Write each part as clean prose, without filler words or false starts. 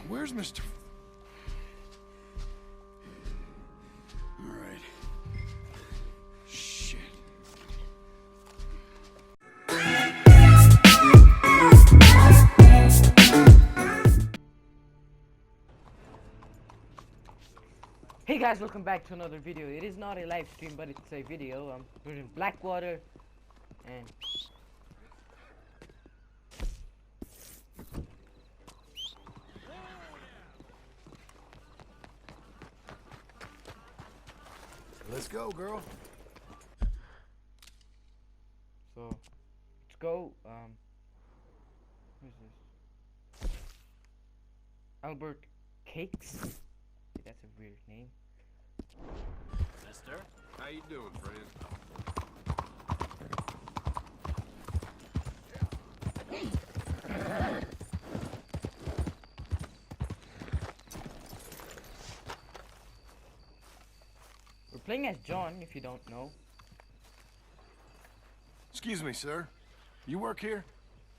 Where's Mr. All right. Shit. Hey guys, welcome back to another video. It is not a live stream, but it's a video. We're in Blackwater, and Let's go, girl. so let's go. Who's this? Albert Cakes. That's a weird name. Mister, how you doing, friend? We're playing as John, if you don't know. Excuse me, sir. You work here?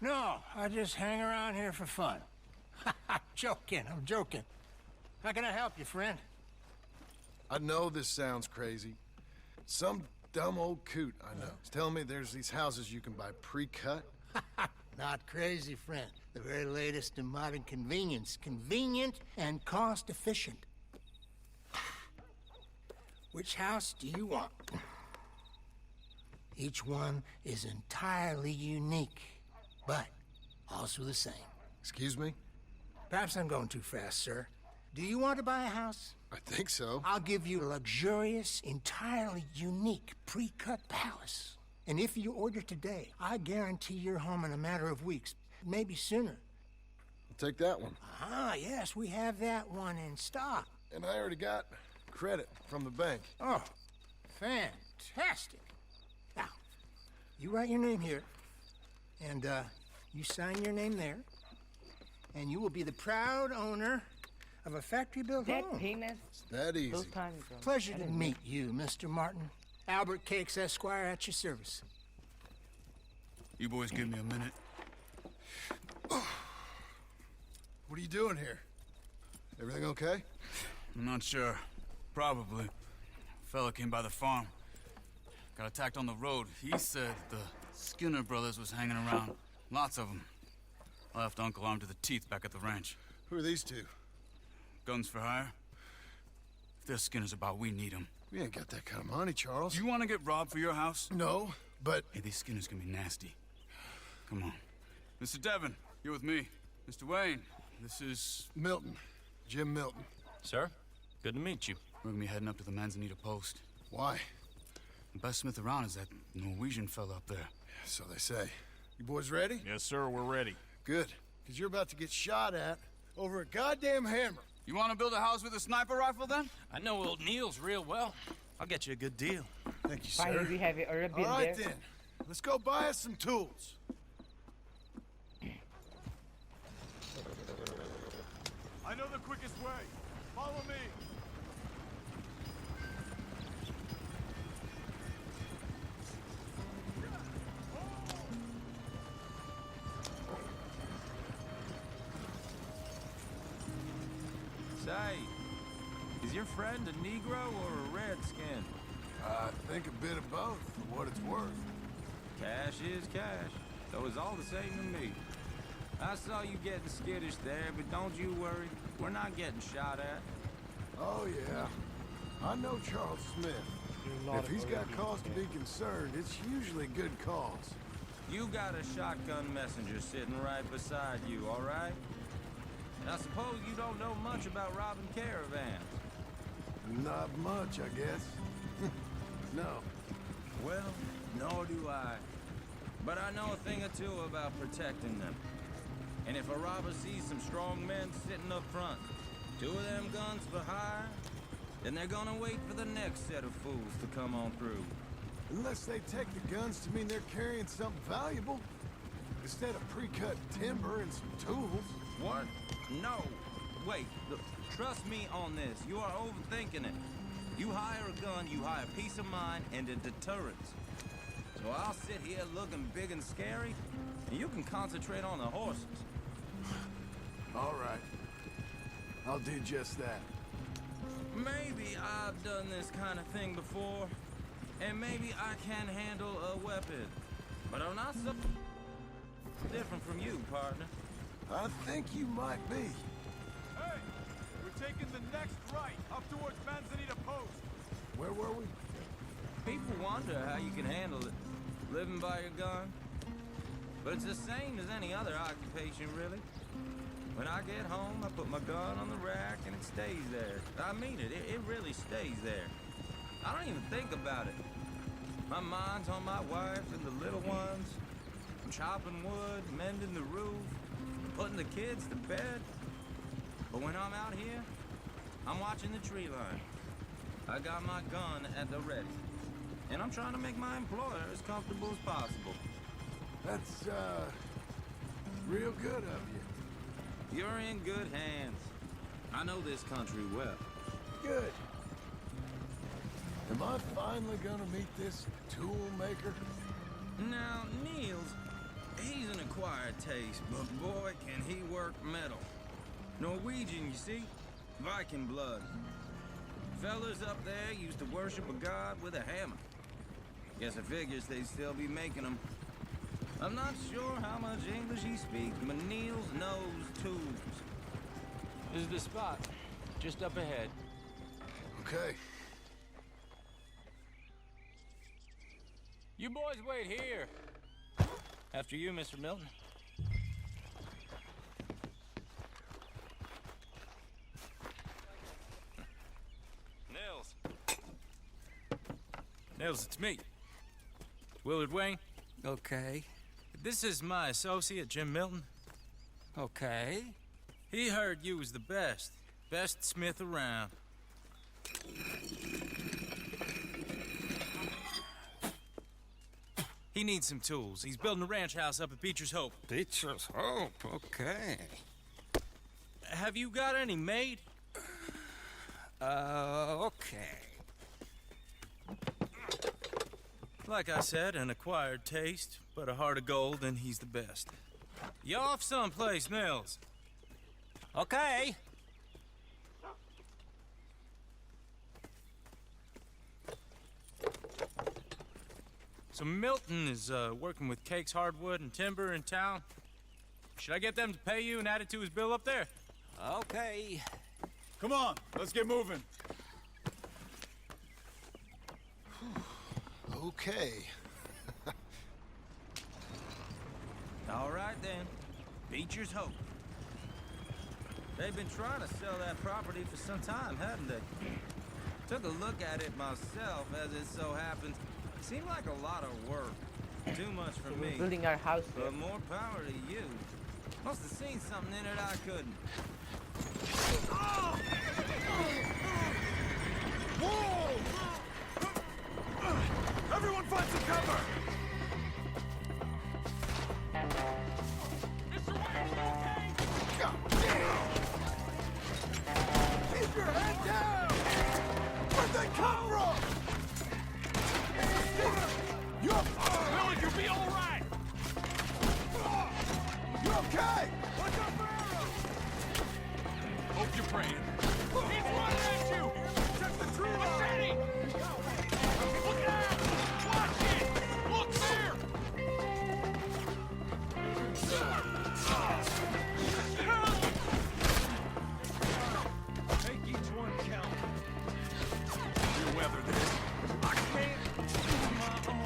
No, I just hang around here for fun. I'm joking. How can I help you, friend? I know this sounds crazy. Some dumb old coot I know is telling me there's these houses you can buy pre-cut. Not crazy, friend. The very latest in modern convenience. Convenient and cost-efficient. Which house do you want? Each one is entirely unique, but also the same. Excuse me? Perhaps I'm going too fast, sir. Do you want to buy a house? I think so. I'll give you a luxurious, entirely unique pre-cut palace. And if you order today, I guarantee you're home in a matter of weeks, maybe sooner. I'll take that one. Ah, yes, we have that one in stock. And I already got credit from the bank. Oh, fantastic. Now, you write your name here, and you sign your name there, and you will be the proud owner of a factory-built That home. penis. It's that easy. Those times. Pleasure to meet you, Mr. Martin. Albert Cakes, Esquire, at your service. You boys give me a minute. What are you doing here? Everything okay? I'm not sure. Probably. Fella came by the farm. Got attacked on the road. He said the Skinner brothers was hanging around. Lots of them. I left Uncle armed to the teeth back at the ranch. Who are these two? Guns for hire? If there's Skinners about, we need them. We ain't got that kind of money, Charles. Do you want to get robbed for your house? No, but... Hey, these Skinners can be nasty. Come on. Mr. Devon, you're with me. Mr. Wayne, this is... Milton. Jim Milton. Sir, good to meet you. We're gonna be heading up to the Manzanita post. Why? The best smith around is that Norwegian fella up there. So they say. You boys ready? Yes, sir, we're ready. Good. Because you're about to get shot at over a goddamn hammer. You want to build a house with a sniper rifle, then? I know old Neil's real well. I'll get you a good deal. Thank you, sir. Finally, we have a All Arabian right, there. then. Let's go buy us some tools. I know the quickest way. Follow me. Say, is your friend a Negro or a Redskin? I think a bit of both, for what it's worth. Cash is cash, so it's all the same to me. I saw you getting skittish there, but don't you worry. We're not getting shot at. Oh, yeah. I know Charles Smith. If he's got cause to be concerned, it's usually good cause. You got a shotgun messenger sitting right beside you, all right? I suppose you don't know much about robbing caravans. Not much, I guess. No. Well, nor do I. But I know a thing or two about protecting them. And if a robber sees some strong men sitting up front, two of them guns for hire, then they're gonna wait for the next set of fools to come on through. Unless they take the guns to mean they're carrying something valuable. Instead of pre-cut timber and some tools. What? No. Wait, look, trust me on this. You are overthinking it. You hire a gun, you hire peace of mind and a deterrence. So I'll sit here looking big and scary, and you can concentrate on the horses. All right. I'll do just that. Maybe I've done this kind of thing before, and maybe I can handle a weapon. But I'm not so different from you, partner. I think you might be. Hey! We're taking the next right, up towards Manzanita Post. Where were we? People wonder how you can handle it, living by your gun. But it's the same as any other occupation, really. When I get home, I put my gun on the rack and it stays there. I mean it, it really stays there. I don't even think about it. My mind's on my wife and the little ones. I'm chopping wood, mending the roof, putting the kids to bed. But when I'm out here, I'm watching the tree line. I got my gun at the ready. And I'm trying to make my employer as comfortable as possible. That's, real good of you. You're in good hands. I know this country well. Good. Am I finally gonna meet this tool maker? Now, Niels, he's an acquired taste, but boy, can he work metal. Norwegian, you see? Viking blood. Fellas up there used to worship a god with a hammer. Guess I figures they'd still be making them. I'm not sure how much English he speaks, but Niels knows tools. This is the spot. Just up ahead. Okay. You boys wait here. After you, Mr. Milton. Nils. Nils, it's me. Willard Wayne. Okay. This is my associate, Jim Milton. Okay. He heard you was the best. Best smith around. He needs some tools. He's building a ranch house up at Beecher's Hope. Beecher's Hope, okay. Have you got any made? Okay. Like I said, an acquired taste, but a heart of gold, and he's the best. You off someplace, Nils? Okay. So Milton is working with Cakes Hardwood and Timber in town. Should I get them to pay you and add it to his bill up there? Okay. Come on, let's get moving. Okay. All right, then. Beecher's Hope. They've been trying to sell that property for some time, haven't they? Took a look at it myself, as it so happens. Seemed like a lot of work. Too much for So me. we're building our house there. But more power to you. Must have seen something in it I couldn't. Whoa! Everyone find some cover! God damn! Keep your head down! Where'd they come from? Willard, you'll be all right! You okay? Watch out for arrows! Hope you're praying. He's running at you! Check the tree line! Machete! Look out! Watch it! Look there! Make each one count. You weather this. I can't do my own.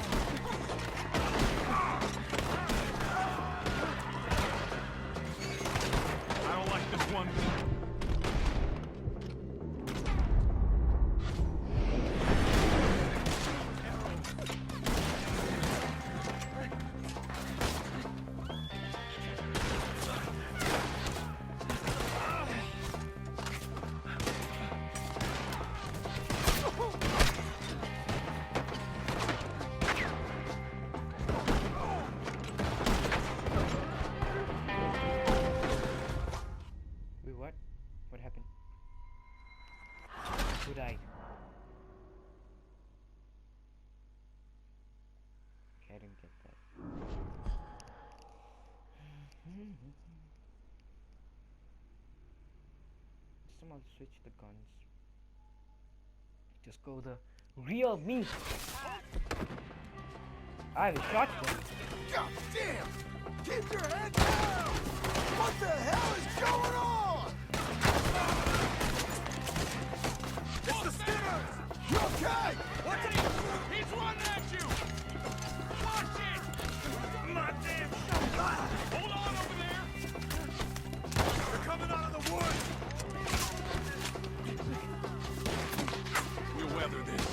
I don't like this one. Wait, what? What happened? Who died? Okay, I didn't get that. time I'll switch the guns. Just go the real me. I have a shotgun. God damn! Keep your head down! What the hell is going on? It's the Skinners! You okay? What's it? He's running at you! Watch it! My damn shot! Hold on over there! They're coming out of the woods! We'll weather this.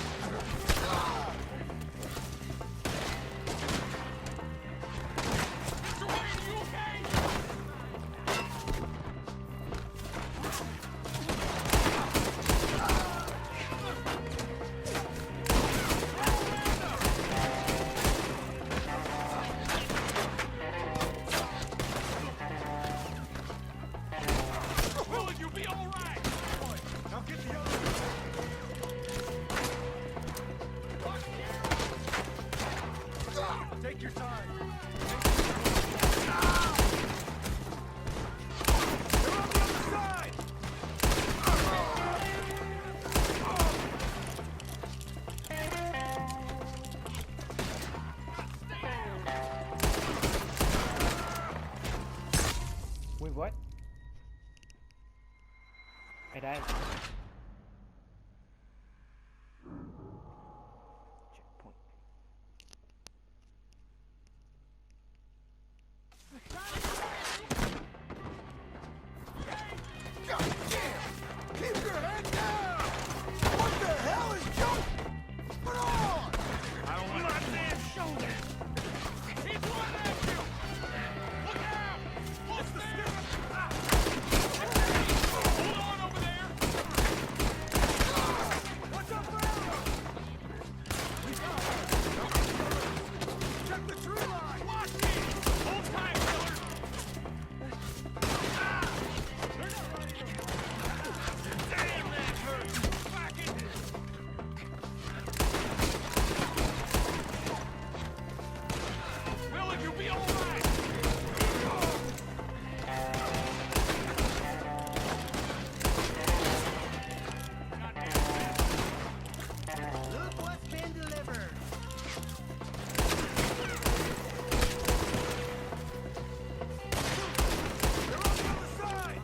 Mr. Wayne, you okay? Will you be all right? Now get the other one. Take your time. They're on the other side. Wait, what? I died. Checkpoint. God damn! Keep your head down! What the hell is going on? I don't want my damn shoulder. He's running at you. Look out! Look there! Hold on over there. Watch out for arrows! Check the tree line. Watch it. Hold tight, Miller. They're not running. Damn, that hurts. Back it. Miller, you'll be all right. Look what's been delivered. They're on the other side.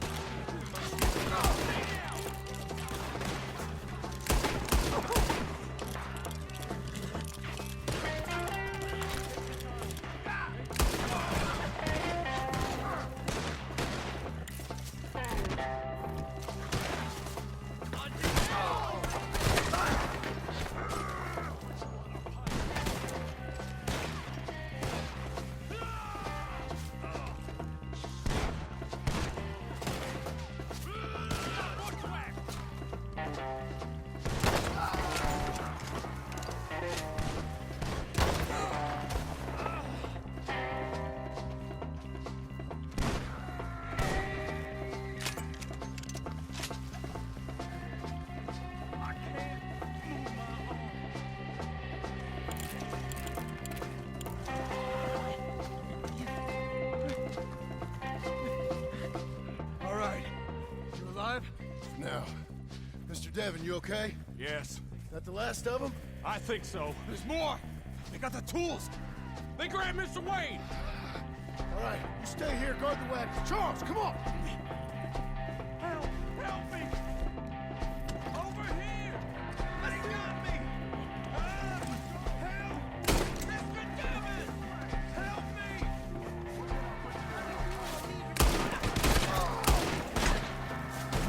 All right. You alive? Now, Mr. Devon, you okay? Yes, That the last of them? I think so. There's more. They got the tools. They grabbed Mr. Wayne. All right, you stay here, guard the wagon. Charles, come on! Help! Help me! Over here! They got me! Help! Mr. Devon! Help me!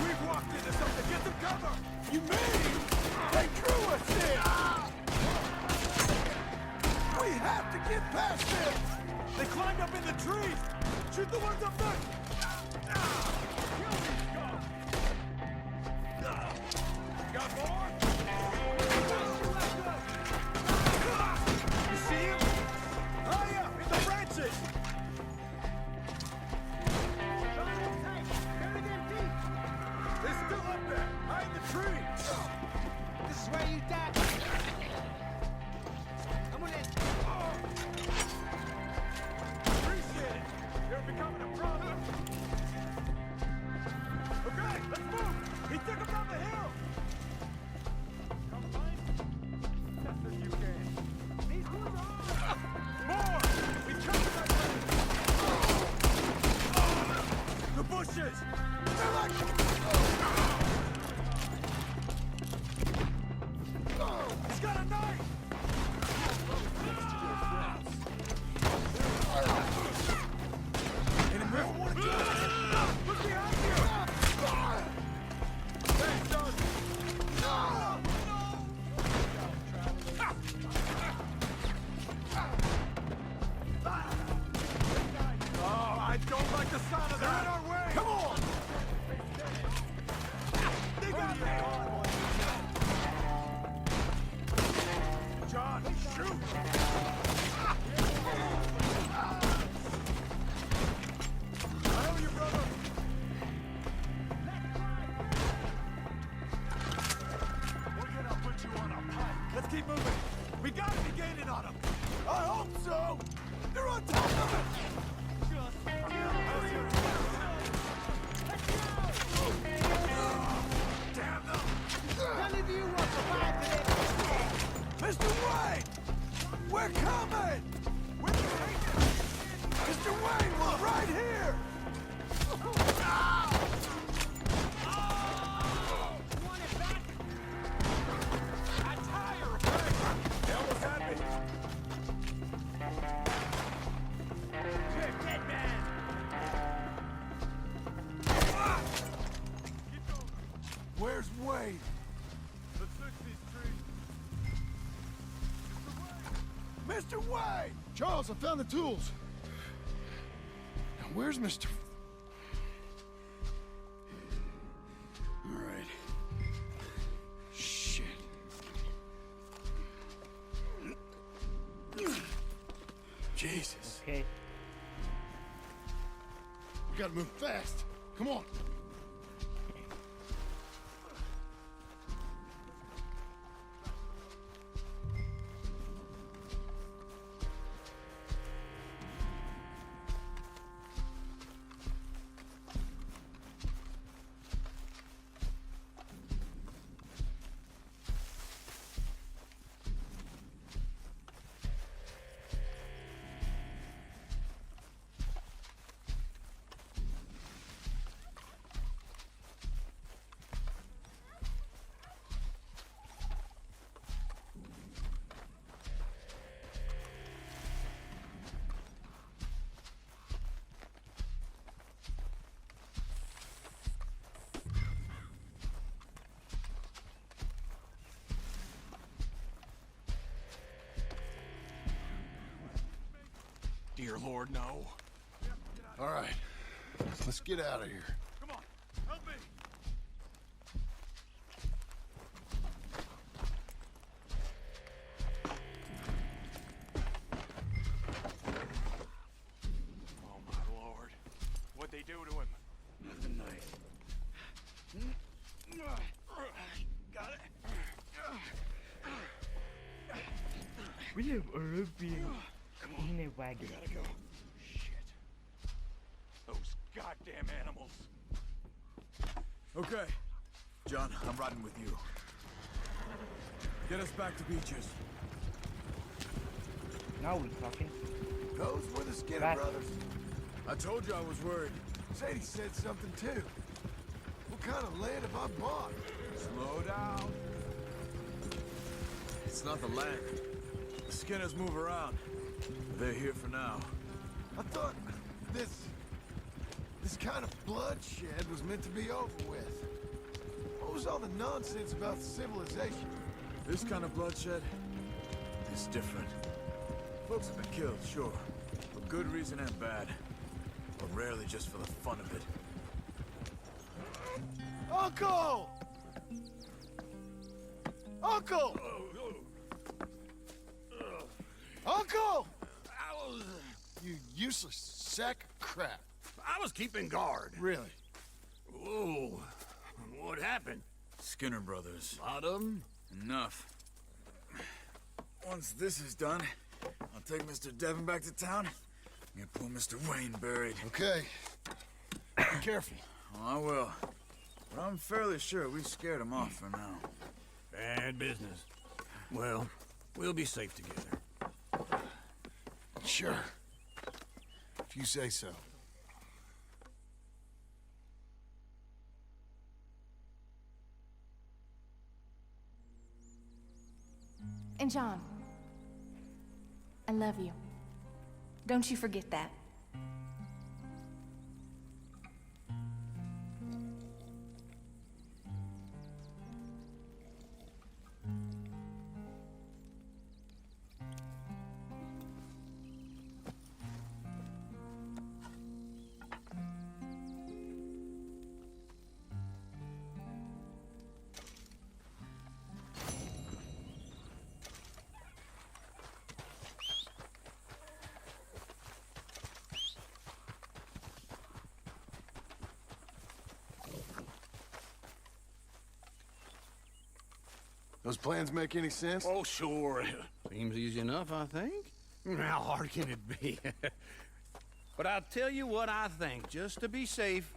We've walked into something. Get them cover! You mean they drew us in? We have to get past them! They climbed up in the trees! Shoot the ones up there! Kill these scum! Got more? You see him? High up in the branches! They're still up there, high in the trees! This is where you die. I'm gonna. Appreciate it! You're becoming a problem! He's got a knife! Look behind you! Thanks, Doug! Oh, I don't like the sound of that! They're in our way! Come on! They got me! John, shoot! I owe you, brother! We're gonna put you on a pike. Let's keep moving. We gotta be gaining on them. I hope so. They're on top of it. Damn them! None of you will survive today. Mr. Wayne, we're coming. Mr. Wayne, we're right here. Want it back? A tire! They almost had me. Dead man! Where's Wayne? Let's fix these trees. Mr. Wayne! Charles, I found the tools. Now, where's Mr. All right. Shit. Jesus. Okay. We gotta move fast. Come on. Dear Lord, no. All right. Let's get out of here. Come on, help me. Oh my Lord. What'd they do to him? Nothing nice. Got it. We have Arabian in a wagon. Gotta go. Shit. Those goddamn animals. Okay. John, I'm riding with you. Get us back to Beaches. Now we're talking. Those were the Skinner Back. brothers. I told you I was worried. Sadie said something too. What kind of land have I bought? Slow down. It's not the land. The Skinners move around. They're here for now. I thought this kind of bloodshed was meant to be over with. What was all the nonsense about civilization? This kind of bloodshed is different. Folks have been killed, sure. For good reason and bad. But rarely just for the fun of it. Uncle! Uncle! Uncle! You useless sack of crap. I was keeping guard. Really? Whoa. What happened? Skinner brothers. Lot of them? Enough. Once this is done, I'll take Mr. Devon back to town and get poor Mr. Wayne buried. Okay. Be careful. Oh, I will. But I'm fairly sure we scared him off for now. Bad business. Well, we'll be safe together. Sure. If you say so. And John, I love you. Don't you forget that. Those plans make any sense? Oh, sure. Seems easy enough, I think. How hard can it be? But I'll tell you what I think. Just to be safe,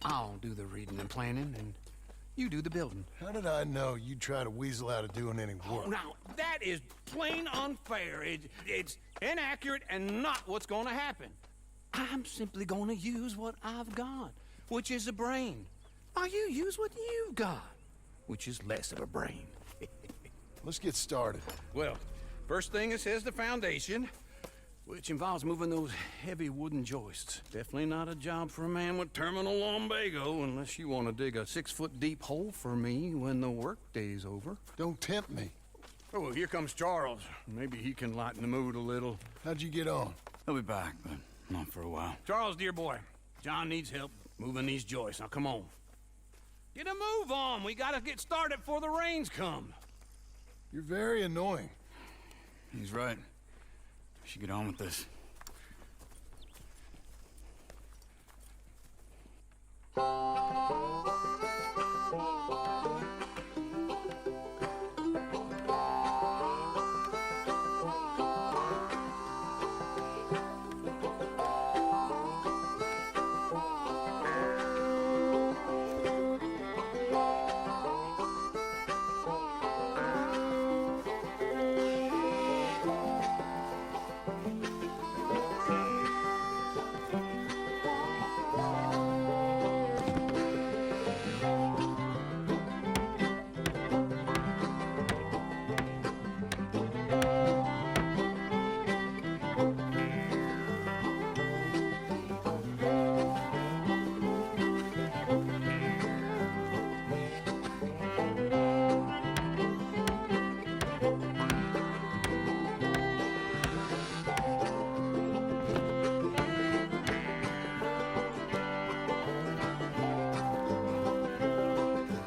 I'll do the reading and planning, and you do the building. How did I know you'd try to weasel out of doing any work? Oh, now, that is plain unfair. It's inaccurate and not what's going to happen. I'm simply going to use what I've got, which is a brain. Now, you use what you've got, which is less of a brain. Let's get started. Well, first thing it says the foundation, which involves moving those heavy wooden joists. Definitely not a job for a man with terminal lumbago, unless you want to dig a 6-foot deep hole for me when the workday's over. Don't tempt me. Oh, here comes Charles. Maybe he can lighten the mood a little. How'd you get on? He'll be back, but not for a while. Charles, dear boy, John needs help moving these joists. Now, come on. Get a move on. We gotta get started before the rains come. You're very annoying. He's right. We should get on with this.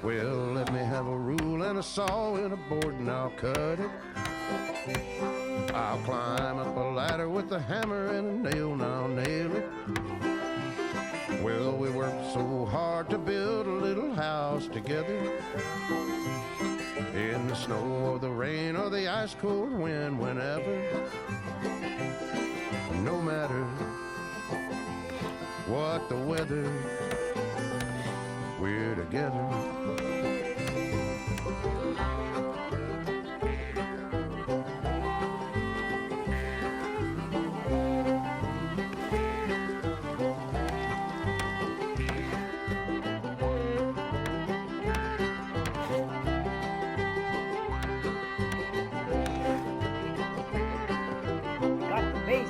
Well, let me have a rule and a saw and a board and I'll cut it. I'll climb up a ladder with a hammer and a nail and I'll nail it. Well, we worked so hard to build a little house together. In the snow or the rain or the ice cold wind, whenever. No matter what the weather, we're together. Got the base.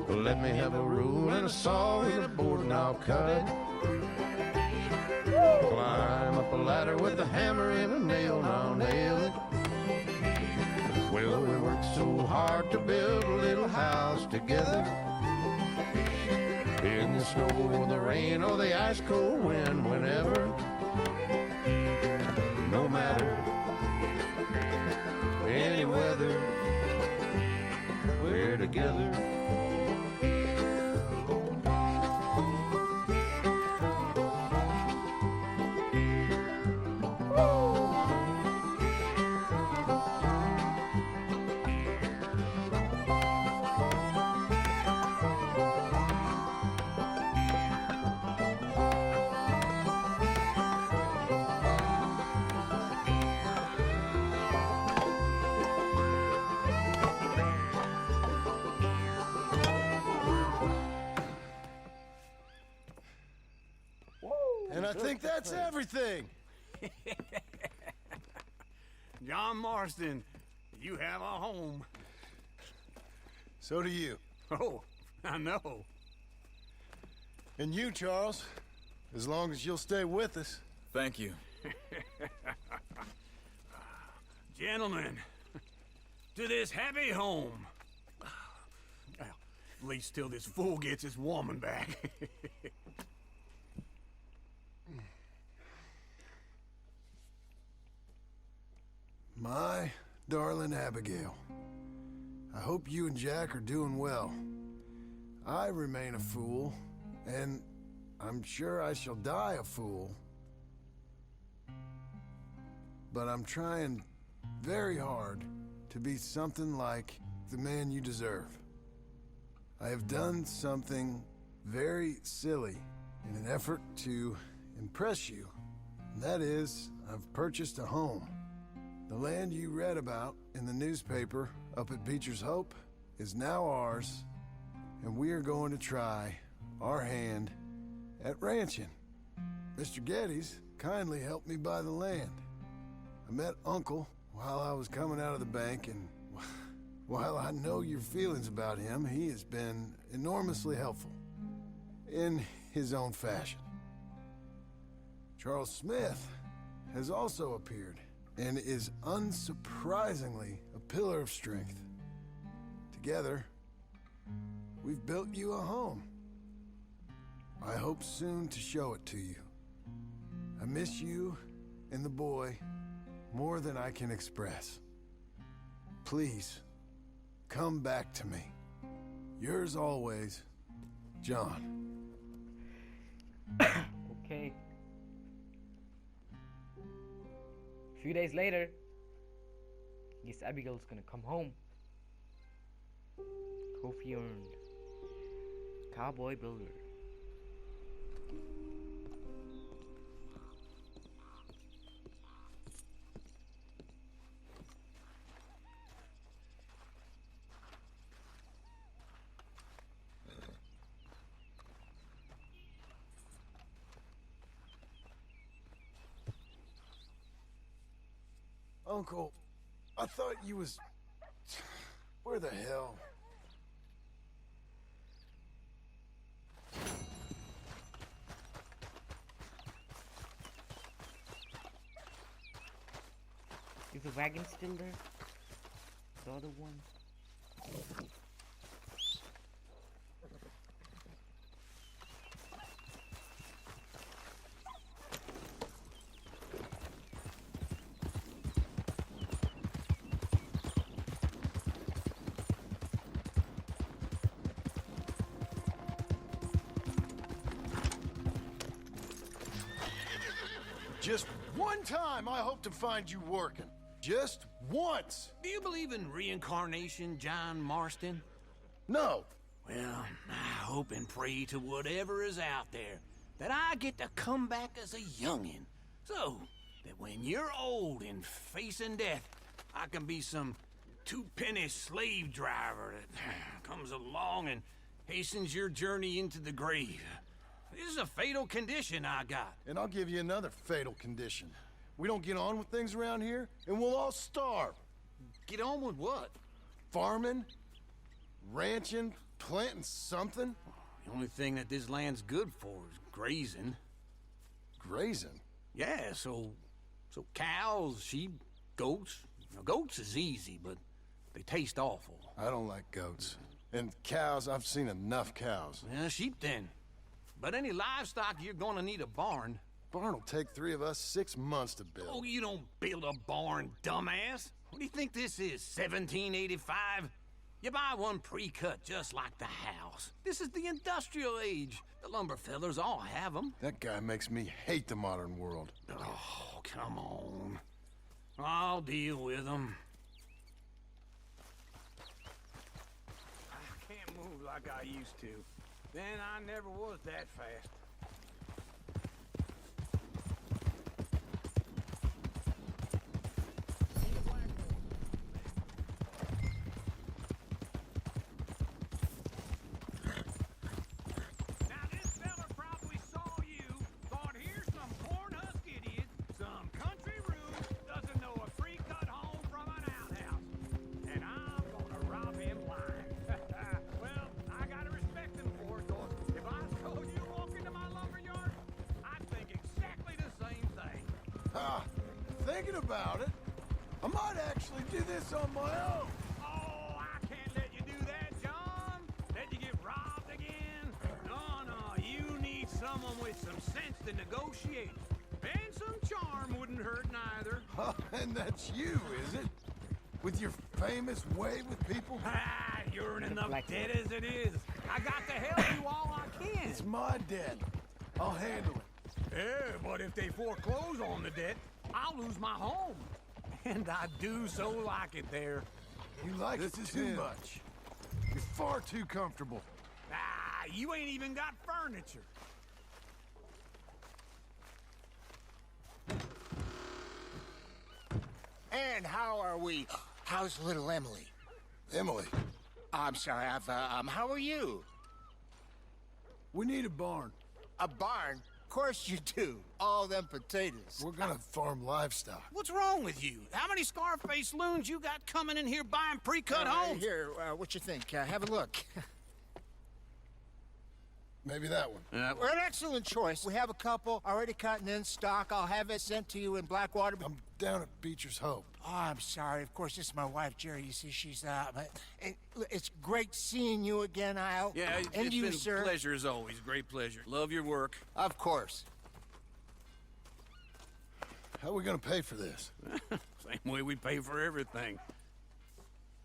Let me have a rule and a saw and a board and I'll cut it. Climb up a ladder with a hammer and a nail and I'll nail it. Well, we worked so hard to build a little house together. In the snow or the rain or the ice cold wind, whenever. No matter any weather, we're together. think that's everything. John Marston, you have a home. So do you. Oh, I know. And you, Charles, as long as you'll stay with us. Thank you. Gentlemen, to this happy home. Well, at least till this fool gets his woman back. My darling Abigail, I hope you and Jack are doing well. I remain a fool, and I'm sure I shall die a fool. But I'm trying very hard to be something like the man you deserve. I have done something very silly in an effort to impress you. And that is, I've purchased a home. The land you read about in the newspaper up at Beecher's Hope is now ours, and we are going to try our hand at ranching. Mr. Geddes kindly helped me buy the land. I met Uncle while I was coming out of the bank, and while I know your feelings about him, he has been enormously helpful in his own fashion. Charles Smith has also appeared and is unsurprisingly a pillar of strength. Together, we've built you a home. I hope soon to show it to you. I miss you and the boy more than I can express. Please, come back to me. Yours always, John. Okay. A few days later, I guess Abigail's gonna come home. Kofi earned. Cowboy builder. Uncle, I thought you was... Where the hell? Is the wagon still there? The other one? Just one time I hope to find you working. Just once. Do you believe in reincarnation, John Marston? No. Well, I hope and pray to whatever is out there that I get to come back as a youngin', so that when you're old and facing death, I can be some two-penny slave driver that comes along and hastens your journey into the grave. This is a fatal condition I got. And I'll give you another fatal condition. We don't get on with things around here, and we'll all starve. Get on with what? Farming, ranching, planting something. The only thing that this land's good for is grazing. Grazing? Yeah, so cows, sheep, goats. Now, goats is easy, but they taste awful. I don't like goats. And cows, I've seen enough cows. Yeah, sheep then. But any livestock, you're gonna need a barn. Barn will take 3 of us 6 months to build. Oh, you don't build a barn, dumbass. What do you think this is, 1785? You buy one pre-cut just like the house. This is the industrial age. The lumber fellers all have them. That guy makes me hate the modern world. Oh, come on. I'll deal with them. I can't move like I used to. Then I never was that fast. Now this fella probably saw you, thought here's some thinking about it. I might actually do this on my own. Oh, I can't let you do that, John. Let you get robbed again. No, you need someone with some sense to negotiate. And some charm wouldn't hurt neither. And that's you, is it? With your famous way with people? Ah, you're in enough debt as it is. I got to help you all I can. It's my debt. I'll handle it. Yeah, but if they foreclose on the debt, I'll lose my home. And I do so like it there. You like it too much. You're far too comfortable. Ah, you ain't even got furniture. And how are we? How's little Emily? Emily, I'm sorry, how are you? we need a barn. A barn? Of course you do. All them potatoes. We're gonna farm livestock. What's wrong with you? How many Scarface loons you got coming in here buying pre-cut homes? Here, what you think? Have a look. Maybe that one. We're an excellent choice. We have a couple already cut and in stock. I'll have it sent to you in Blackwater. I'm down at Beecher's Hope. Oh, I'm sorry. Of course, this is my wife, Jerry. You see, she's but it's great seeing you again, Al. Yeah, and it's you, been sir. a pleasure as always. Great pleasure. Love your work. Of course. How are we gonna pay for this? Same way we pay for everything.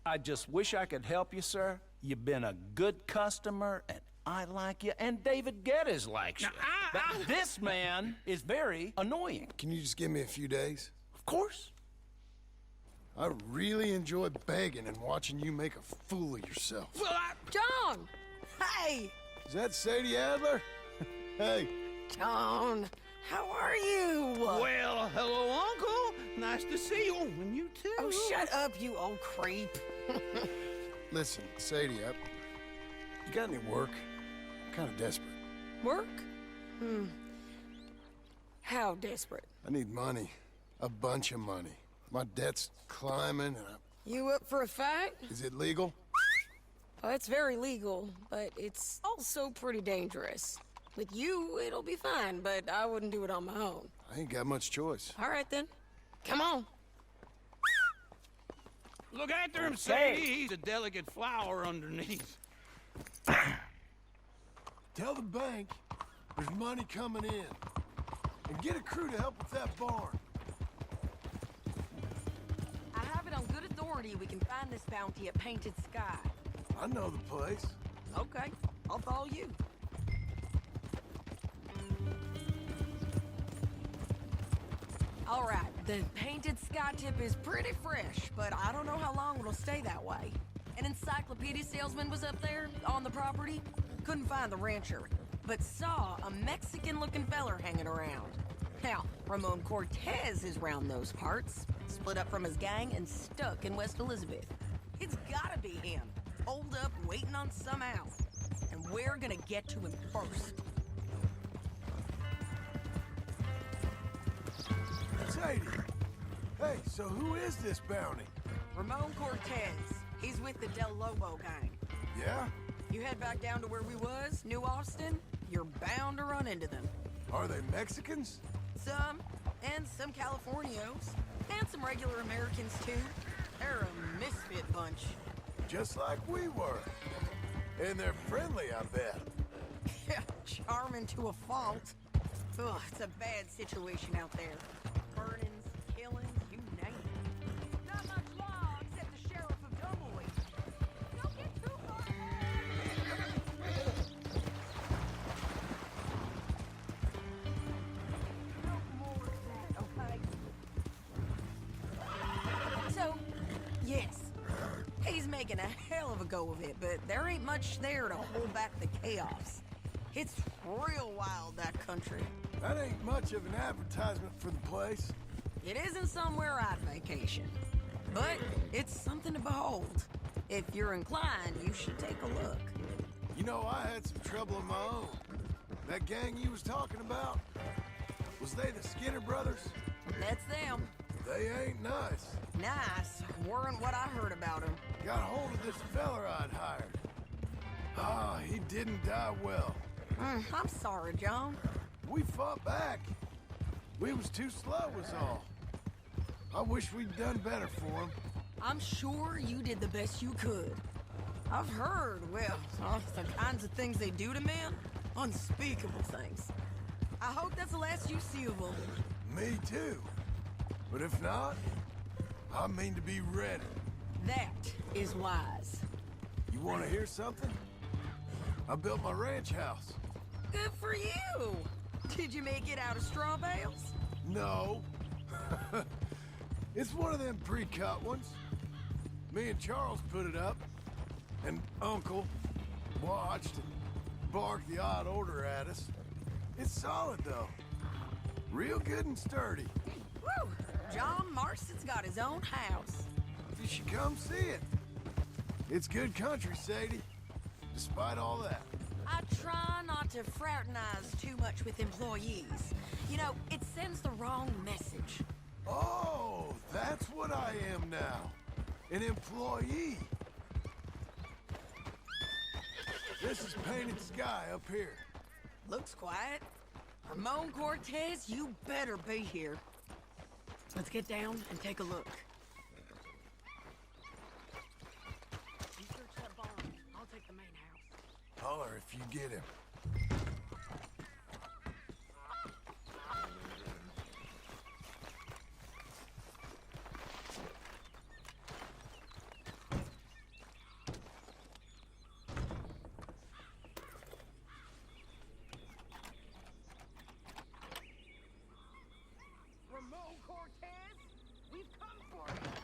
I just wish I could help you, sir. You've been a good customer, and I like you, and David Geddes likes you. But this man is very annoying. Can you just give me a few days? Of course. I really enjoy begging and watching you make a fool of yourself. Well, John! Hey! Is that Sadie Adler? Hey. John, how are you? well, hello, Uncle. Nice to see you. And you too. Oh, shut up, you old creep. Listen, Sadie, you got any work? I'm kind of desperate. Work? How desperate? I need money. A bunch of money. My debt's climbing and You up for a fight? Is it legal? Well, it's very legal, but it's also pretty dangerous. With you, it'll be fine, but I wouldn't do it on my own. I ain't got much choice. All right, then. Come on. Look after him, Sadie. He's a delicate flower underneath. Tell the bank there's money coming in. And get a crew to help with that barn. I have it on good authority we can find this bounty at Painted Sky. I know the place. Okay, I'll follow you. All right, the Painted Sky tip is pretty fresh, but I don't know how long it'll stay that way. An encyclopedia salesman was up there on the property. Couldn't find the rancher, but saw a Mexican-looking feller hanging around. Now, Ramon Cortez is round those parts, split up from his gang and stuck in West Elizabeth. It's gotta be him, holed up waiting on some out. And we're gonna get to him first. Sadie! Hey, so who is this bounty? Ramon Cortez. He's with the Del Lobo gang. Yeah? You head back down to where we was, New Austin, you're bound to run into them. Are they Mexicans? Some, and some Californios, and some regular Americans too. They're a misfit bunch. Just like we were. And they're friendly, I bet. Yeah, charming to a fault. Ugh, it's a bad situation out there. Burnings, killings, you name it. Not much law except the sheriff of Doughboy. Don't get too far. No more of that, okay? So, yes, he's making a hell of a go of it, but there ain't much there to hold back the chaos. It's real wild, that country. That ain't much of an advertisement for the place. It isn't somewhere I'd vacation, but it's something to behold. If you're inclined, you should take a look. You know, I had some trouble of my own. That gang you was talking about, was they the Skinner brothers? That's them. They ain't nice. Nice weren't what I heard about them. Got hold of this feller I'd hired. Ah, he didn't die well. I'm sorry, John. We fought back. We was too slow was all. I wish we'd done better for him. I'm sure you did the best you could. I've heard, well, the kinds of things they do to men. Unspeakable things. I hope that's the last you see of them. Me too. But if not, I mean to be ready. That is wise. You want to hear something? I built my ranch house. Good for you. Did you make it out of straw bales? No. It's one of them pre-cut ones. Me and Charles put it up, and Uncle watched and barked the odd order at us. It's solid, though. Real good and sturdy. Woo! John Marston's got his own house. You should come see it. It's good country, Sadie. Despite all that. I try not to fraternize too much with employees. You know, it sends the wrong message. Oh, that's what I am now. An employee. This is Painted Sky up here. Looks quiet. Ramon Cortez, you better be here. Let's get down and take a look. You search that barn. I'll take the main house. Holler if you get him.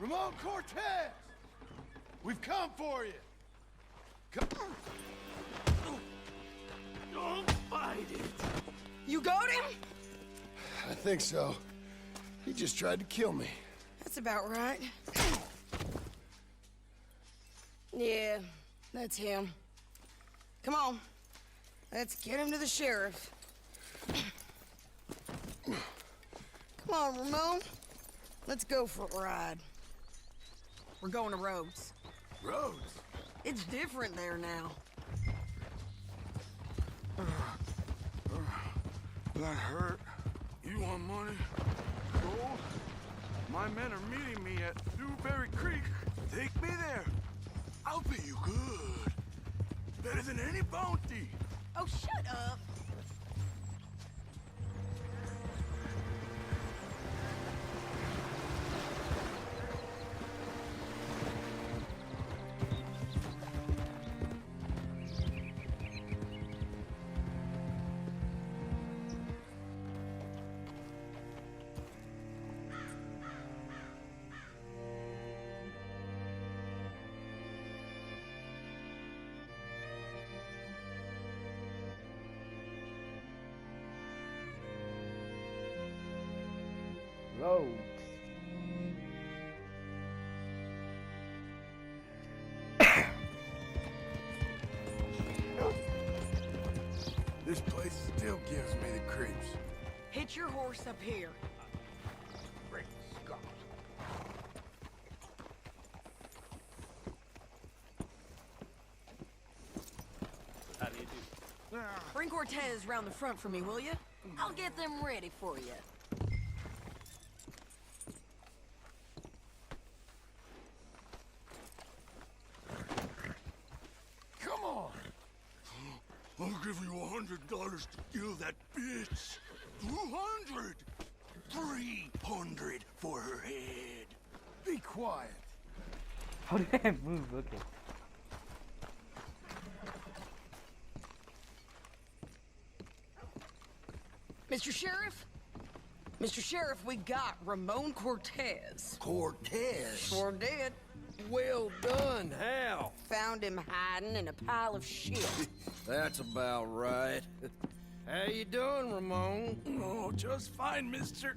Ramon Cortez! We've come for you! Come. Don't fight it! You got him? I think so. He just tried to kill me. That's about right. Yeah, that's him. Come on. Let's get him to the sheriff. Come on, Ramon. Let's go for a ride. We're going to Rhodes. Rhodes? It's different there now. That hurt. You want money? Gold? My men are meeting me at Dewberry Creek. Take me there. I'll pay you good. Better than any bounty. Oh, shut up. Rhodes. This place still gives me the creeps. Hitch your horse up here. Great Scott. How do you do? Bring Cortez round the front for me, will you? I'll get them ready for you. Come on! I'll give you $100 to kill that bitch. 200. 300 for her head. Be quiet. How did I move? Okay. Mr. Sheriff? Mr. Sheriff, we got Ramon Cortez. Cortez? Sure did. Well done, Hal. Found him hiding in a pile of shit. That's about right. How you doing, Ramon? Oh, just fine, mister.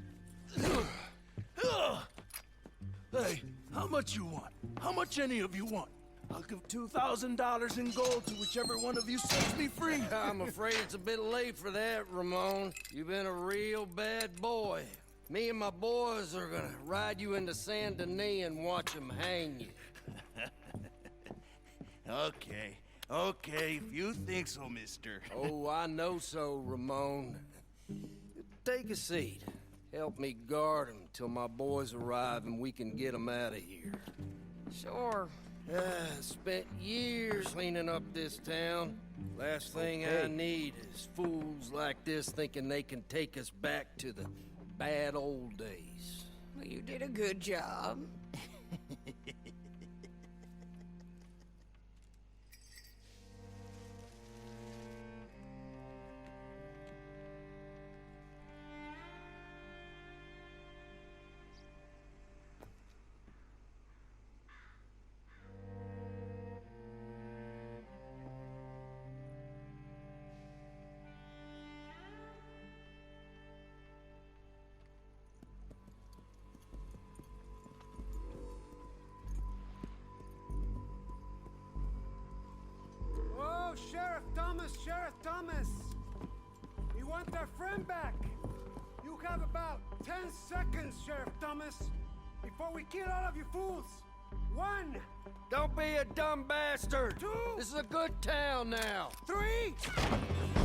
Hey, how much you want? How much any of you want? I'll give $2,000 in gold to whichever one of you sets me free. I'm afraid it's a bit late for that, Ramon. You've been a real bad boy. Me and my boys are gonna ride you into Saint Denis and watch them hang you. Okay, if you think so, mister. Oh, I know so, Ramon. Take a seat. Help me guard them till my boys arrive and we can get them out of here. Sure. Spent years cleaning up this town. Last thing I need is fools like this thinking they can take us back to the bad old days. Well, you did a good job. Oh, Sheriff Thomas! We want our friend back! You have about 10 seconds, Sheriff Thomas, before we kill all of you fools! 1! Don't be a dumb bastard! 2! This is a good town now! 3!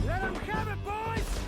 Let them have it, boys!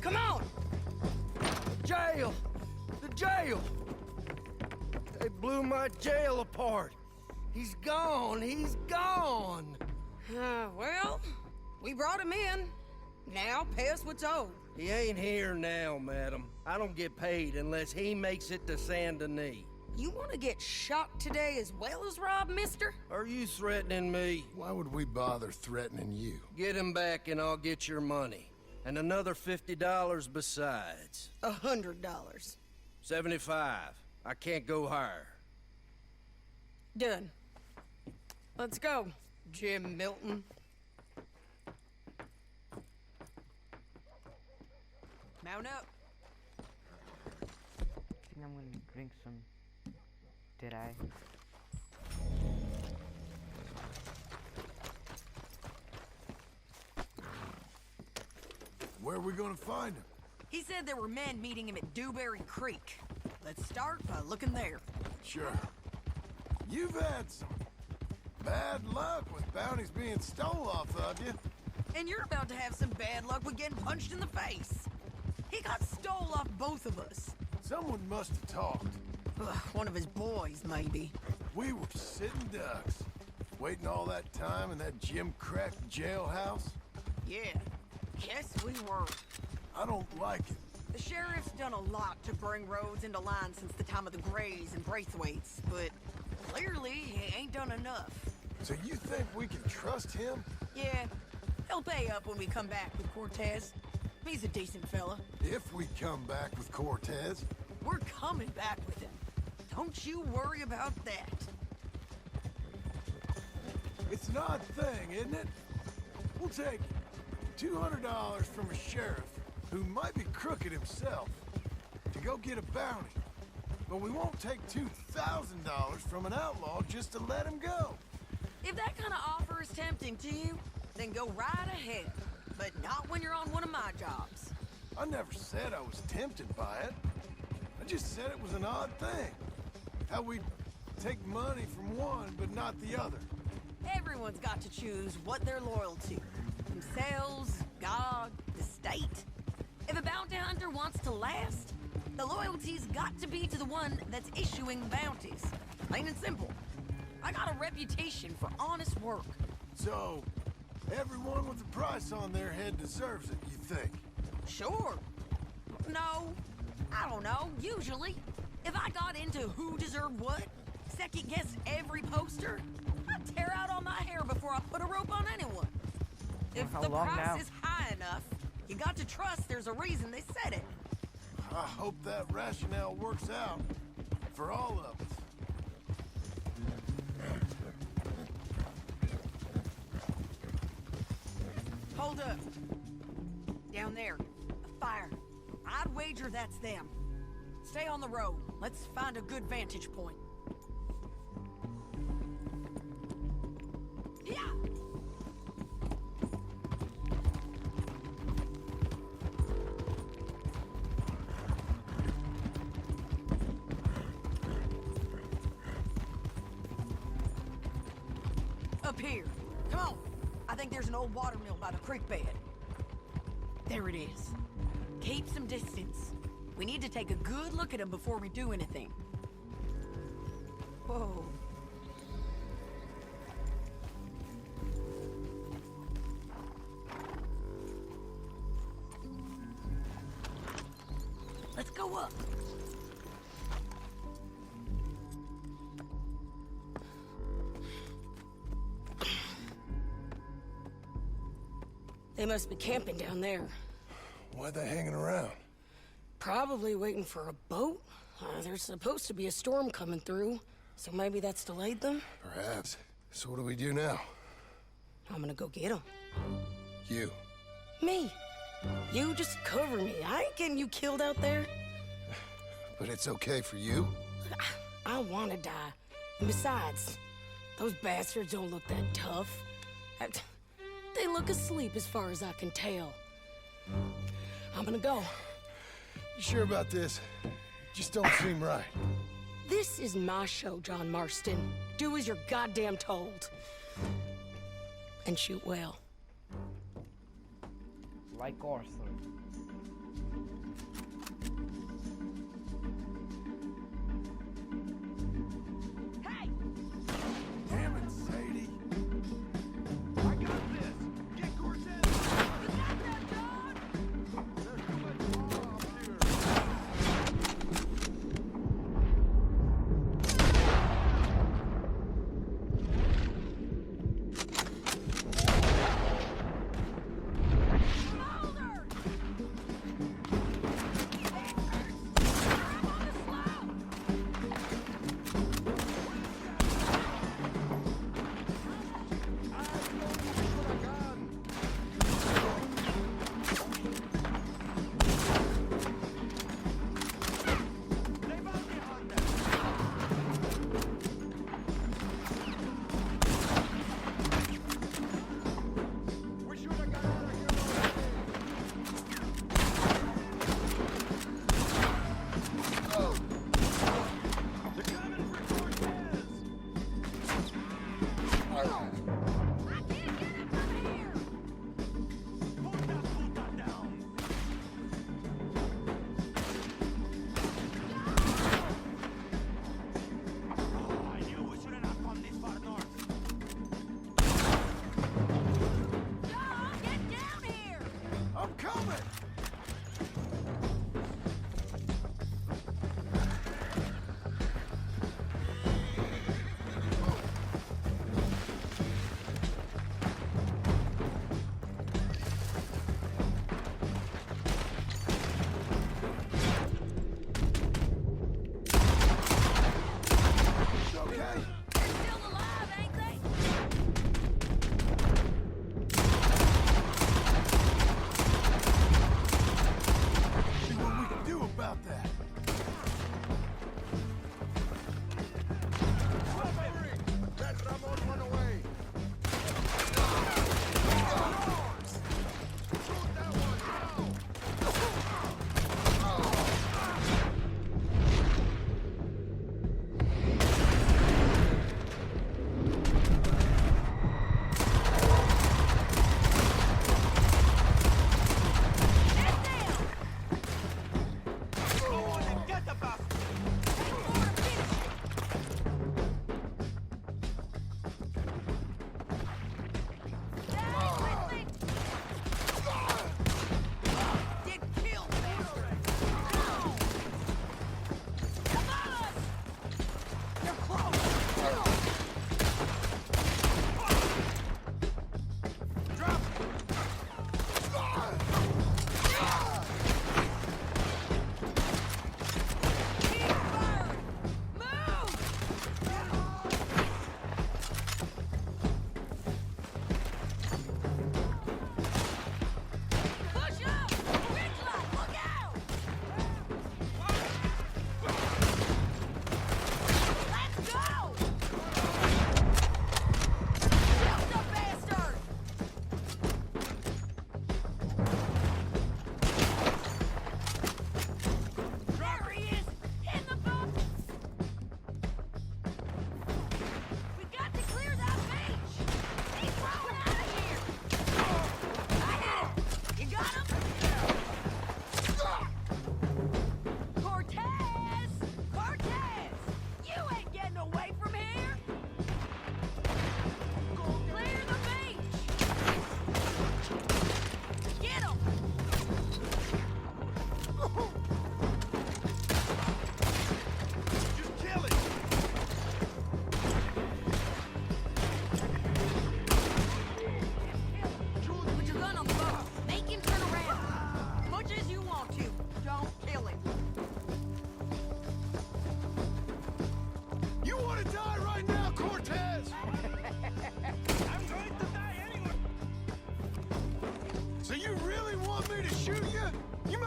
Come on! Jail! The jail! They blew my jail apart. He's gone. He's gone. Well, we brought him in. Now pay us what's owed. He ain't here now, madam. I don't get paid unless he makes it to Saint Denis. You want to get shot today as well as Rob, mister? Are you threatening me? Why would we bother threatening you? Get him back and I'll get your money. And another $50 besides. $100. 75. I can't go higher. Done. Let's go, Jim Milton. Mount up. I think I'm gonna drink some. Did I? Where are we gonna find him? He said there were men meeting him at Dewberry Creek. Let's start by looking there. Sure. You've had some bad luck with bounties being stole off of you. And you're about to have some bad luck with getting punched in the face. He got stole off both of us. Someone must have talked. Ugh, one of his boys, maybe. We were sitting ducks, waiting all that time in that Jim Crack jailhouse. Yeah, yes we were. I don't like it. The sheriff's done a lot to bring roads into line since the time of the Grays and Braithwaites, but clearly he ain't done enough. So you think we can trust him? Yeah, he'll pay up when we come back with Cortez. He's a decent fella. If we come back with Cortez? We're coming back with him. Don't you worry about that. It's an odd thing, isn't it? We'll take $200 from a sheriff who might be crooked himself to go get a bounty. But we won't take $2,000 from an outlaw just to let him go. If that kind of offer is tempting to you, then go right ahead. But not when you're on one of my jobs. I never said I was tempted by it. I just said it was an odd thing. How we take money from one, but not the other. Everyone's got to choose what they're loyal to. Themselves, God, the state. If a bounty hunter wants to last, the loyalty's got to be to the one that's issuing bounties. Plain and simple. I got a reputation for honest work. So, everyone with a price on their head deserves it, you think? Sure. No, I don't know, usually. If I got into who deserved what, second-guessed every poster, I'd tear out all my hair before I put a rope on anyone. If How the long price now? is high enough, you got to trust there's a reason they said it. I hope that rationale works out for all of us. Hold up. Down there, a fire. I'd wager that's them. Stay on the road. Let's find a good vantage point. Yeah! Up here. Come on. I think there's an old water mill by the creek bed. There it is. Keep some distance. We need to take a good look at him before we do anything. Whoa. Let's go up. They must be camping down there. Why are they hanging around? Probably waiting for a boat. There's supposed to be a storm coming through, so maybe that's delayed them? Perhaps. So what do we do now? I'm gonna go get them. You. Me. You just cover me. I ain't getting you killed out there. But it's okay for you? I wanna die. And besides, those bastards don't look that tough. They look asleep as far as I can tell. I'm gonna go. You sure about this? Just don't seem right. This is my show, John Marston. Do as you're goddamn told. And shoot well. Like Arthur. Hey! Damn it, Sadie. I got this. Get Cortez. You got that, John? There's too much mob here. Mulder!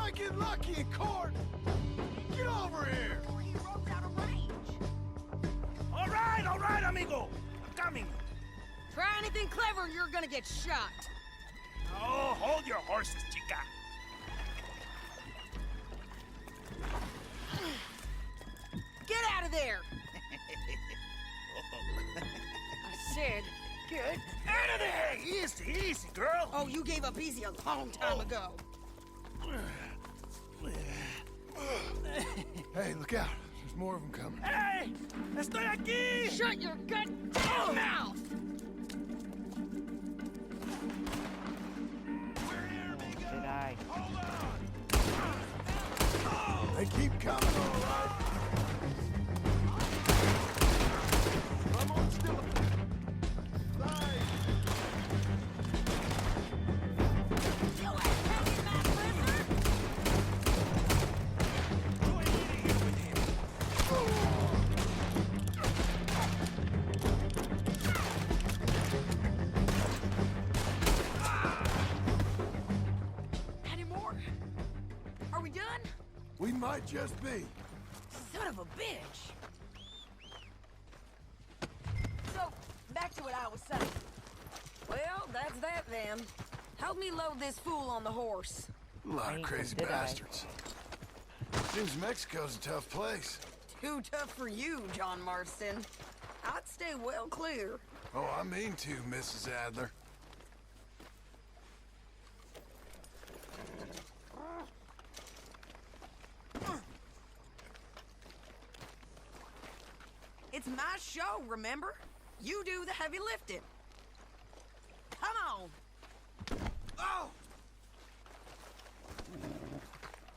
might get lucky in court. Get over here. He rode out of range. All right, amigo. I'm coming. Try anything clever and you're gonna get shot. Oh, hold your horses, chica. Get out of there! I said, get Out of there! Easy, easy, girl. Oh, you gave up easy a long time ago. Hey, look out. There's more of them coming. Hey! Estoy aquí! Shut your gut mouth! Did I? They keep coming, all right. I'm on still. You ain't taking my prisoner! Any more? Are we done? We might just be. Son of a bitch! So, back to what I was saying. Well, that's that then. Help me load this fool on the horse. A lot of crazy bastards. Seems Mexico's a tough place. Too tough for you, John Marston. I'd stay well clear. Oh, I mean to, Mrs. Adler. It's my show, remember? You do the heavy lifting. Come on. Oh!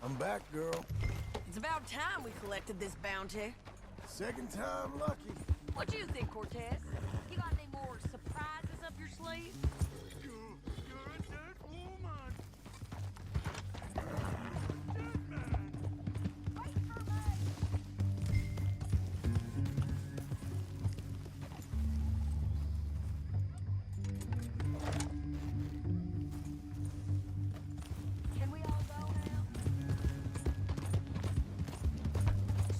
I'm back, girl. It's about time we collected this bounty. Second time lucky. What do you think, Cortez? You got any more surprises up your sleeve? You're a dead woman. Wait for me! Can we all go now?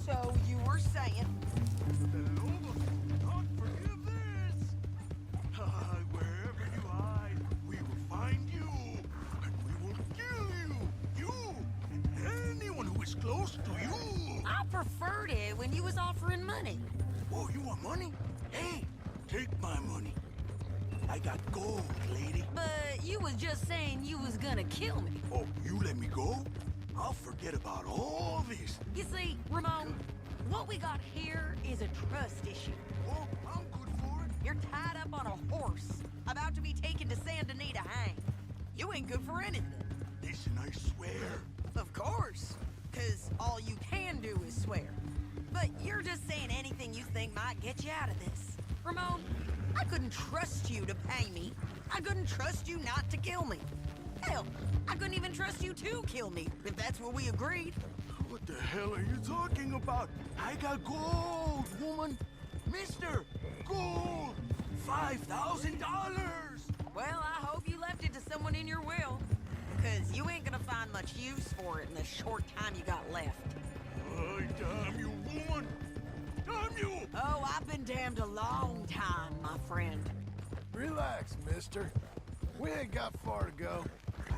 So you were saying? The Lord will not forgive this. Wherever you hide, we will find you, and we will kill you. You and anyone who is close to you. I preferred it when you was offering money. Oh, you want money? Hey, take my money. I got gold, lady. But you was just saying you was gonna kill me. Oh, you let me go? I'll forget about all this. You see, Ramon, what we got here is a trust issue. Oh, I'm good for it. You're tied up on a horse, about to be taken to Saint Denis to hang. You ain't good for anything. Listen, I swear. Of course, because all you can do is swear. But you're just saying anything you think might get you out of this. Ramon, I couldn't trust you to pay me. I couldn't trust you not to kill me. Hell, I couldn't even trust you to kill me, if that's what we agreed. What the hell are you talking about? I got gold, woman. Mister, gold. $5,000. Well, I hope you left it to someone in your will. Because you ain't gonna find much use for it in the short time you got left. Oh, damn you, woman. Damn you. Oh, I've been damned a long time, my friend. Relax, mister. We ain't got far to go.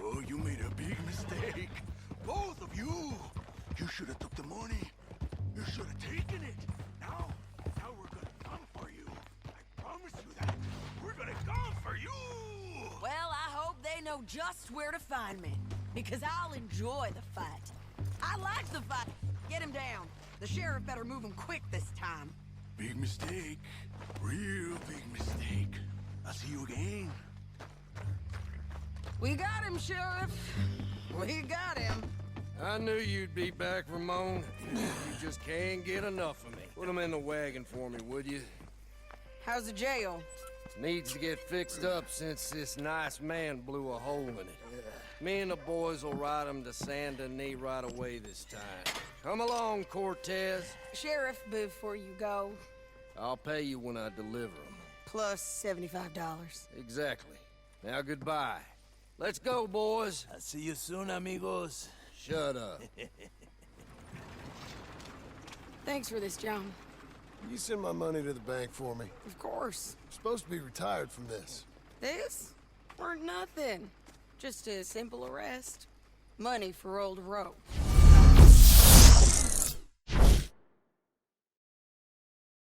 Oh, you made a big mistake. Both of you. You should have took the money. You should have taken it. Now we're gonna come for you. I promise you that. We're gonna come for you. Well, I hope they know just where to find me. Because I'll enjoy the fight. I like the fight. Get him down. The sheriff better move him quick this time. Big mistake. Real big mistake. I'll see you again. We got him, Sheriff. We got him. I knew you'd be back, Ramon. You just can't get enough of me. Put him in the wagon for me, would you? How's the jail? Needs to get fixed up since this nice man blew a hole in it. Me and the boys will ride him to Saint Denis right away this time. Come along, Cortez. Sheriff, before you go, I'll pay you when I deliver him. plus $75. Exactly. Now goodbye. Let's go, boys. I'll see you soon, amigos. Shut up. Thanks for this, John. You send my money to the bank for me. Of course. I'm supposed to be retired from this. This? Weren't nothing. Just a simple arrest. Money for old rope.